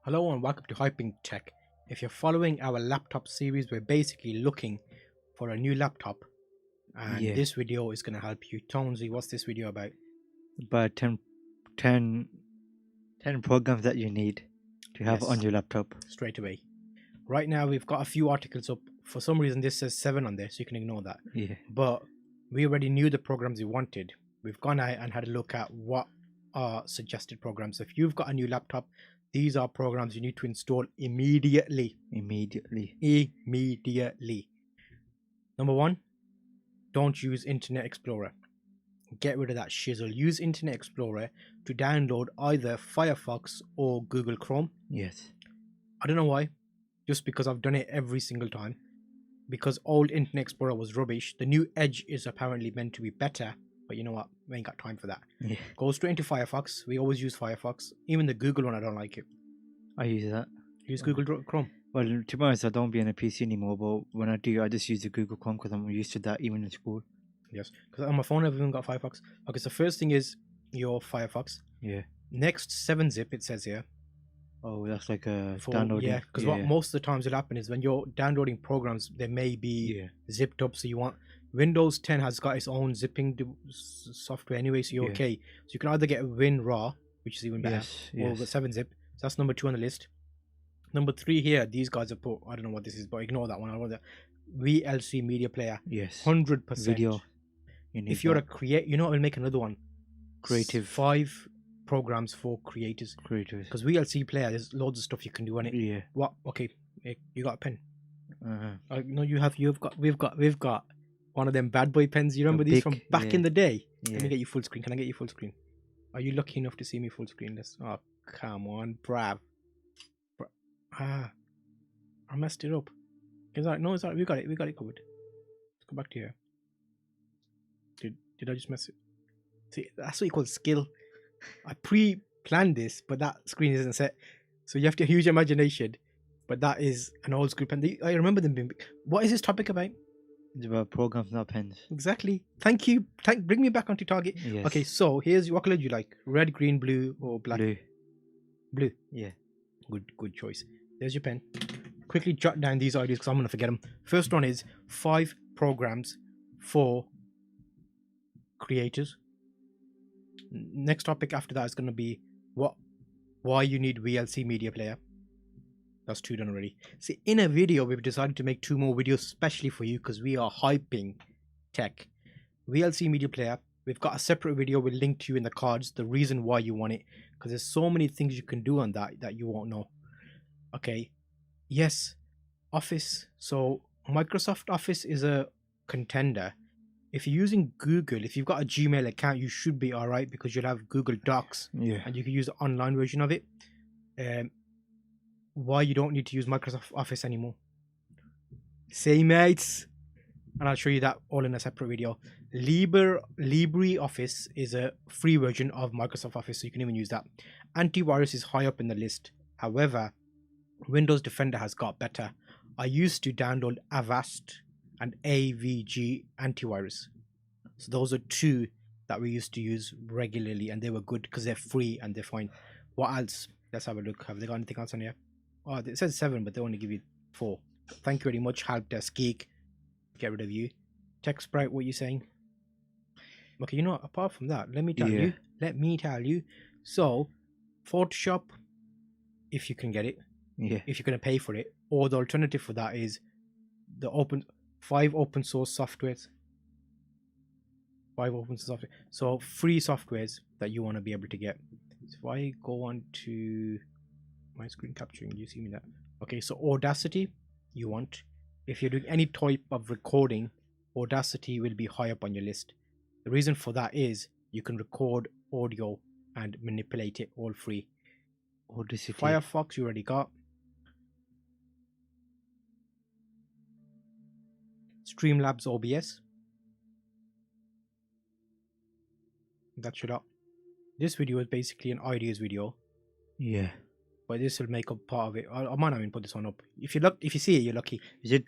Hello and welcome to Hyping Tech. If you're following our laptop series, we're basically looking for a new laptop, and Yeah, this video is going to help you. Tonesy, what's this video about? about 10 programs that you need to have on Yes, your laptop. straight away. Right now, we've got a few articles up. For some reason, this says 7 on there, so you can ignore that. Yeah, But we already knew the programs we wanted. We've gone out and had a look at what are suggested programs. So if you've got a new laptop, these are programs you need to install immediately. Immediately. Number one, don't use Internet Explorer. Get rid of that shizzle. Use Internet Explorer to download either Firefox or Google Chrome. yes. I don't know why, just because I've done it every single time. Because old Internet Explorer was rubbish. The new Edge is apparently meant to be better, but you know what? We ain't got time for that. Yeah, Go straight into Firefox. We always use Firefox. Even the Google one, I don't like it. I use that. Use Google Chrome. Well, to be honest, I don't be on a PC anymore, but when I do, I just use the Google Chrome because I'm used to that even in school. Yes, because on my phone I've even got Firefox. Okay, so first thing is your Firefox. Yeah. Next, 7-zip, it says here. Oh, that's like a For downloading. yeah, because what most of the times will happen is when you're downloading programs, they may be zipped up. So you want Windows 10 has got its own zipping software anyway, so you're okay. So you can either get WinRAR, which is even better, or the 7-zip. So that's number 2 on the list. Number 3 here, these guys have put, I don't know what this is, but ignore that one. I want the VLC media player. Yes. 100%. Video. If you're a create, you know, I'll make another one. Creative. 5 programs for creators. Because VLC player, there's loads of stuff you can do on it. Yeah. What? Okay, you got a pen? No, we've got one of them bad boy pens. You remember these from back in the day? Let me get you full screen. Can I get you full screen? Are you lucky enough to see me full screen? Oh, come on, brav. I messed it up. It's alright. No, it's alright. We got it covered. Let's go back to here. Did I just mess it? See, that's what you call skill. I pre-planned this, but that screen isn't set. So you have to have huge imagination. But that is an old school pen. I remember them being... What is this topic about? It's about programs, not pens. Exactly. Thank you. Bring me back onto target. Yes. Okay, so here's what color do you like? Red, green, blue, or black? Blue. Yeah. Good choice. There's your pen. Quickly jot down these ideas because I'm going to forget them. First one is 5 programs for creators. Next topic after that is going to be why you need VLC media player. That's 2 done already. See, in a video we've decided to make 2 more videos especially for you because we are hyping tech. VLC media player, we've got a separate video we'll link to you in the cards, the reason why you want it, because there's so many things you can do on that you won't know. Okay, yes, Office. So Microsoft Office is a contender. If you're using Google, if you've got a Gmail account, you should be all right because you'll have Google Docs and you can use the online version of it. Why you don't need to use Microsoft Office anymore? Say, mates. And I'll show you that all in a separate video. LibreOffice is a free version of Microsoft Office, so you can even use that. Antivirus is high up in the list. However, Windows Defender has got better. I used to download Avast and AVG antivirus. So those are 2 that we used to use regularly, and they were good because they're free and they're fine. What else? Let's have a look. Have they got anything else on here? Oh, it says 7, but they only give you 4. Thank you very much, Help Desk Geek. Get rid of you. Tech Sprite, what are you saying? Okay, you know what? Apart from that, let me tell you. So, Photoshop, if you can get it, if you're going to pay for it, or the alternative for that is the 5 open source softwares. 5 open source software. So free softwares that you want to be able to get. So if I go on to my screen capturing, do you see me that? Okay, so Audacity you want. If you're doing any type of recording, Audacity will be high up on your list. The reason for that is you can record audio and manipulate it all free. Audacity. Firefox you already got. Streamlabs OBS. That's it up. This video is basically an ideas video. Yeah. But this will make up part of it. I might not even put this one up. If you see it, you're lucky. Is it